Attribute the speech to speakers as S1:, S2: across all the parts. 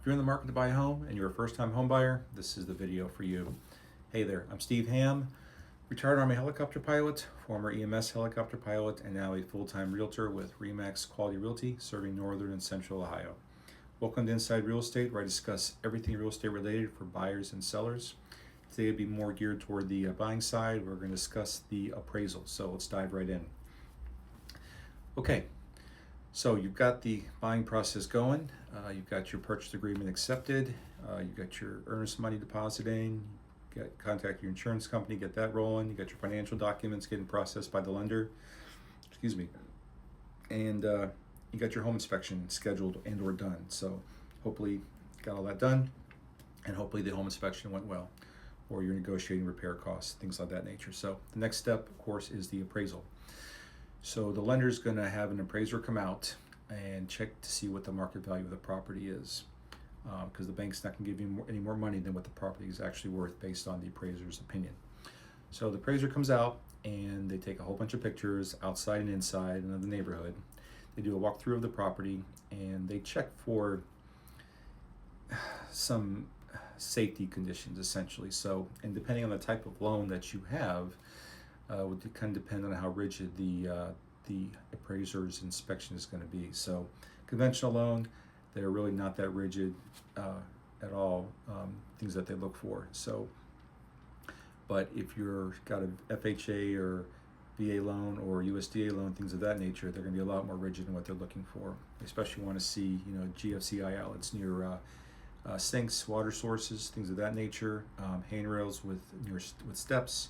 S1: If you're in the market to buy a home and you're a first-time home buyer, this is the video for you. Hey there, I'm Steve Hamm, retired Army helicopter pilot, former EMS helicopter pilot, and now a full-time realtor with RE/MAX Quality Realty, serving Northern and Central Ohio. Welcome to Inside Real Estate, where I discuss everything real estate related for buyers and sellers. Today will be more geared toward the buying side. We're going to discuss the appraisal, so let's dive right in. Okay. So you've got the buying process going, you've got your purchase agreement accepted, you've got your earnest money depositing, contact your insurance company, get that rolling, you got your financial documents getting processed by the lender, and you got your home inspection scheduled and or done. So hopefully you got all that done, and hopefully the home inspection went well, or you're negotiating repair costs, things of that nature. So the next step, of course, is the appraisal. So the lender's going to have an appraiser come out and check to see what the market value of the property is, because the bank's not going to give you any more money than what the property is actually worth based on the appraiser's opinion. So the appraiser comes out and they take a whole bunch of pictures outside and inside and of the neighborhood. They do a walkthrough of the property and they check for some safety conditions, essentially. So, and depending on the type of loan that you have, would kind of depend on how rigid the appraiser's inspection is going to be. So conventional loan, they're really not that rigid at all, things that they look for. So, but if you're got a FHA or VA loan or USDA loan, things of that nature, they're going to be a lot more rigid in what they're looking for. They especially want to see, GFCI outlets near sinks, water sources, things of that nature, handrails with steps.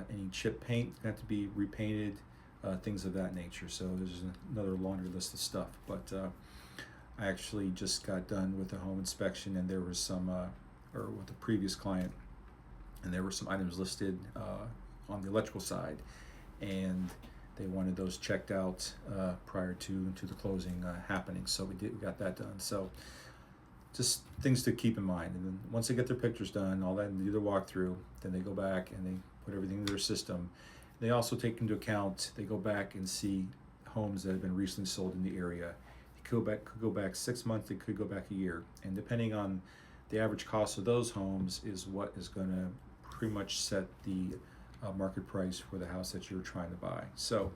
S1: Any chip paint have to be repainted, things of that nature. So there's another laundry list of stuff. But I actually just got done with a home inspection, and there was some, or with a previous client, and there were some items listed on the electrical side, and they wanted those checked out prior to the closing happening. So we got that done. So just things to keep in mind. And then once they get their pictures done, all that, and do the walkthrough, then they go back and they put everything in their system. They also take into account, they go back and see homes that have been recently sold in the area. It could go back 6 months, it could go back a year. And depending on the average cost of those homes is what is going to pretty much set the market price for the house that you're trying to buy. So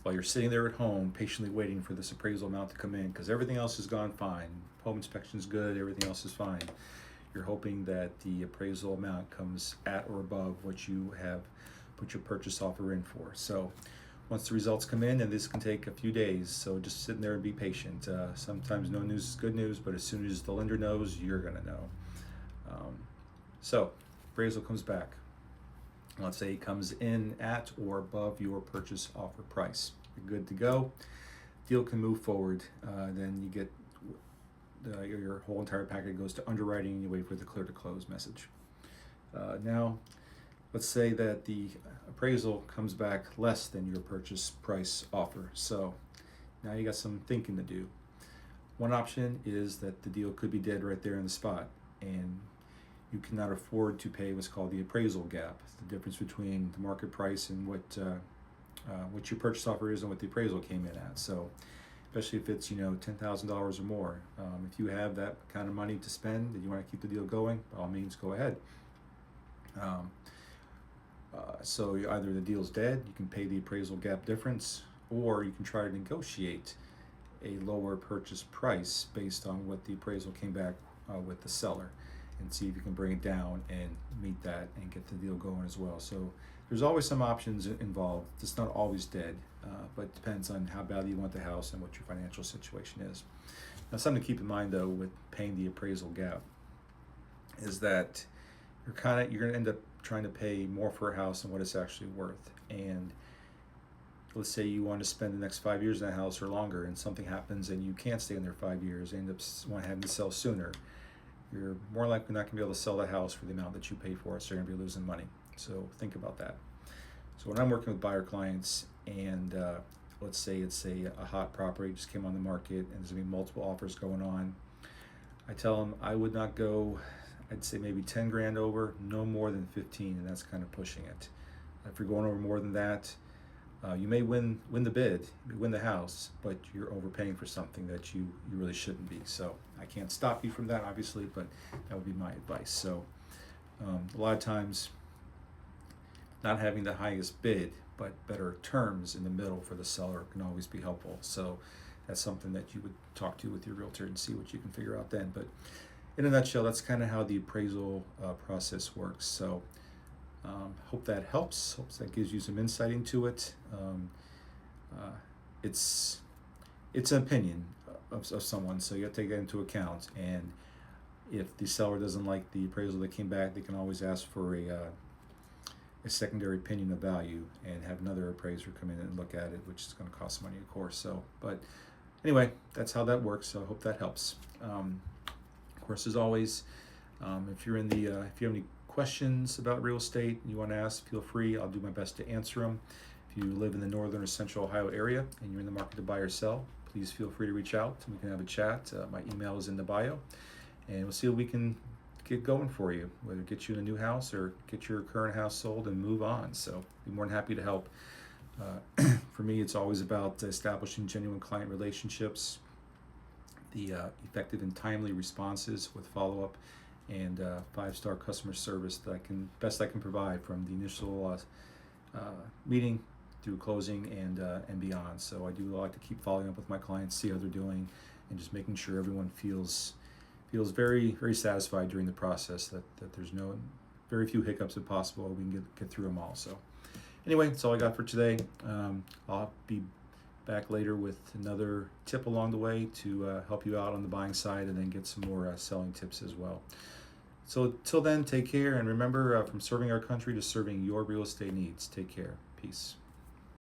S1: while you're sitting there at home patiently waiting for this appraisal amount to come in, because everything else has gone fine, home inspection's good, everything else is fine, you're hoping that the appraisal amount comes at or above what you have put your purchase offer in for. So once the results come in, and this can take a few days, so just sitting there and be patient. Sometimes no news is good news, but as soon as the lender knows, you're going to know. So appraisal comes back. Let's say it comes in at or above your purchase offer price. You're good to go. Deal can move forward. Then you get your whole entire packet goes to underwriting, and you wait for the clear to close message. Now, let's say that the appraisal comes back less than your purchase price offer. So now you got some thinking to do. One option is that the deal could be dead right there in the spot, and you cannot afford to pay what's called the appraisal gap, the difference between the market price and what your purchase offer is and what the appraisal came in at. So especially if it's $10,000 or more. If you have that kind of money to spend and you want to keep the deal going, by all means, go ahead. So either the deal's dead, you can pay the appraisal gap difference, or you can try to negotiate a lower purchase price based on what the appraisal came back with the seller, and see if you can bring it down and meet that and get the deal going as well. So there's always some options involved. It's not always dead, but it depends on how badly you want the house and what your financial situation is. Now, something to keep in mind though with paying the appraisal gap is that you're going to end up trying to pay more for a house than what it's actually worth. And let's say you want to spend the next 5 years in that house or longer, and something happens and you can't stay in there 5 years, end up having to sell sooner. You're more likely not going to be able to sell the house for the amount that you pay for it, so you're going to be losing money. So think about that. So when I'm working with buyer clients, and let's say it's a hot property, just came on the market, and there's going to be multiple offers going on, I tell them I would not go, I'd say maybe 10 grand over, no more than 15, and that's kind of pushing it. If you're going over more than that, You may win the bid, you may win the house, but you're overpaying for something that you really shouldn't be. So I can't stop you from that, obviously, but that would be my advice. So a lot of times, not having the highest bid but better terms in the middle for the seller can always be helpful. So that's something that you would talk to with your realtor and see what you can figure out then. But in a nutshell, that's kind of how the appraisal process works. So hope that helps. Hope that gives you some insight into it. It's an opinion of someone, so you have to take that into account. And if the seller doesn't like the appraisal that came back, they can always ask for a secondary opinion of value and have another appraiser come in and look at it, which is going to cost money, of course. So, but anyway, that's how that works. So I hope that helps. Of course, as always, if you're if you have any questions about real estate and you want to ask, feel free. I'll do my best to answer them. If you live in the northern or central Ohio area and you're in the market to buy or sell, please feel free to reach out and we can have a chat. My email is in the bio, and we'll see what we can get going for you, whether get you in a new house or get your current house sold and move on. So be more than happy to help. For me, it's always about establishing genuine client relationships, the effective and timely responses with follow-up, and 5-star customer service that I can provide from the initial meeting through closing and beyond. So I do like to keep following up with my clients, see how they're doing, and just making sure everyone feels very, very satisfied during the process, that there's very few hiccups if possible. We can get through them all. So anyway, that's all I got for today. I'll be back later with another tip along the way to help you out on the buying side, and then get some more selling tips as well. So till then, take care, and remember, from serving our country to serving your real estate needs, take care. Peace.